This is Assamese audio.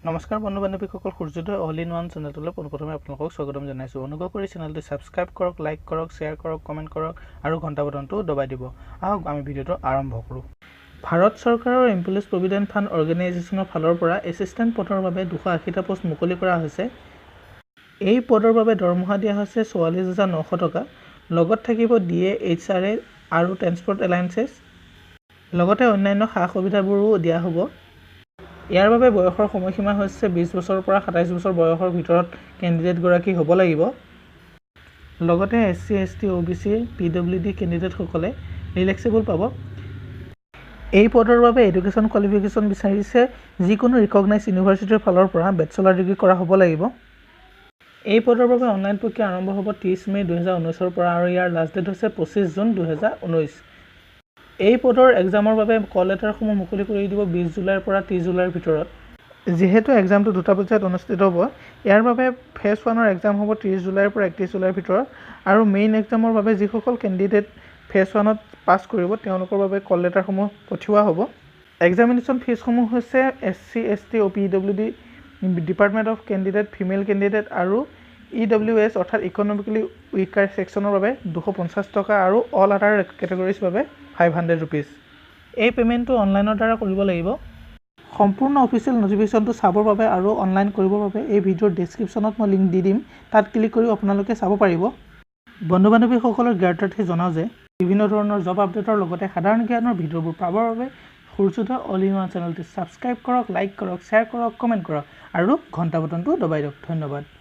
নমস্কাৰ বন্ধু বান্ধৱীসকল সূৰ্যোদয় অল ইন ওৱান চেনেললৈ পোনপ্ৰথমে আপোনালোকক স্বাগতম জনাইছোঁ। অনুগ্ৰহ কৰি চেনেলটো ছাবস্ক্ৰাইব কৰক, লাইক কৰক, শ্বেয়াৰ কৰক, কমেণ্ট কৰক আৰু ঘণ্টা বটনটো দবাই দিব। আহক আমি ভিডিঅ'টো আৰম্ভ কৰোঁ। ভাৰত চৰকাৰৰ এমপ্লয়িজ প্ৰভিডেণ্ট ফাণ্ড অৰ্গেনাইজেশ্যনৰ ফালৰ পৰা এছিষ্টেণ্ট পদৰ বাবে 280টা পোষ্ট মুকলি কৰা হৈছে। এই পদৰ বাবে দৰমহা দিয়া হৈছে 44,900 টকা। লগত থাকিব D.el.ed আৰু ট্ৰেন্সপৰ্ট এলায়েন্সেছ। লগতে অন্যান্য সা সুবিধাবোৰো দিয়া হ'ব। ইয়াৰ বাবে বয়সৰ সময়সীমা হৈছে 20 বছৰৰ পৰা 27 বছৰ বয়সৰ ভিতৰত কেণ্ডিডেটগৰাকী হ'ব লাগিব। লগতে SC, ST, OBC, P.ED কেণ্ডিডেটসকলে ৰিলেক্সেবল পাব। এই পদৰ বাবে এডুকেশ্যন কোৱালিফিকেশ্যন বিচাৰিছে যিকোনো ৰিকগনাইজ ইউনিভাৰ্চিটিৰ ফালৰ পৰা বেচেলাৰ ডিগ্ৰী কৰা হ'ব লাগিব। এই পদৰ বাবে অনলাইন প্ৰক্ৰিয়া আৰম্ভ হ'ব 30 মে 2019 পৰা আৰু ইয়াৰ লাষ্ট ডেট হৈছে 25 জুন 2019। এই পদৰ এক্সামৰ বাবে কল লেটাৰসমূহ মুকলি কৰি দিব 20 জুলাইৰ পৰা 30 জুলাইৰ ভিতৰত। যিহেতু এক্সামটো 2টা পৰ্যায়ত অনুষ্ঠিত হ'ব, ইয়াৰ বাবে ফেজ 1ৰ এক্সাম হ'ব 30 জুলাইৰ পৰা 31 জুলাইৰ ভিতৰত আৰু মেইন এক্সামৰ বাবে যিসকল কেণ্ডিডেট ফেজ 1ত পাছ কৰিব তেওঁলোকৰ বাবে কল লেটাৰসমূহ পঠিওৱা হ'ব। এক্সামিনেশ্যন ফিজসমূহ হৈছে SC, ST, P.ED, department of candidate, female candidate আৰু EWS অৰ্থাৎ ইকনমিকেলি উইকাৰ ছেকশ্যনৰ বাবে 250 টকা আৰু অল আদাৰ কেটেগৰিজ বাবে 500 ৰুপিজ। এই পে'মেণ্টটো অনলাইনৰ দ্বাৰা কৰিব লাগিব। সম্পূৰ্ণ অফিচিয়েল ন'টিফিকেশ্যনটো চাবৰ বাবে আৰু অনলাইন কৰিবৰ বাবে এই ভিডিঅ'ৰ ডেছক্ৰিপশ্যনত মই লিংক দি দিম, তাত ক্লিক কৰি আপোনালোকে চাব পাৰিব। বন্ধু বান্ধৱীসকলৰ জ্ঞাতাৰ্থে জনাওঁ যে বিভিন্ন ধৰণৰ জব আপডেটৰ লগতে সাধাৰণ জ্ঞানৰ ভিডিঅ'বোৰ পাবৰ বাবে সূৰ্যোদয় অল ইন ওৱান চেনেলটো ছাবস্ক্ৰাইব কৰক, লাইক কৰক, শ্বেয়াৰ কৰক, কমেণ্ট কৰক আৰু ঘণ্টা বটনটো দবাই দিয়ক। ধন্যবাদ।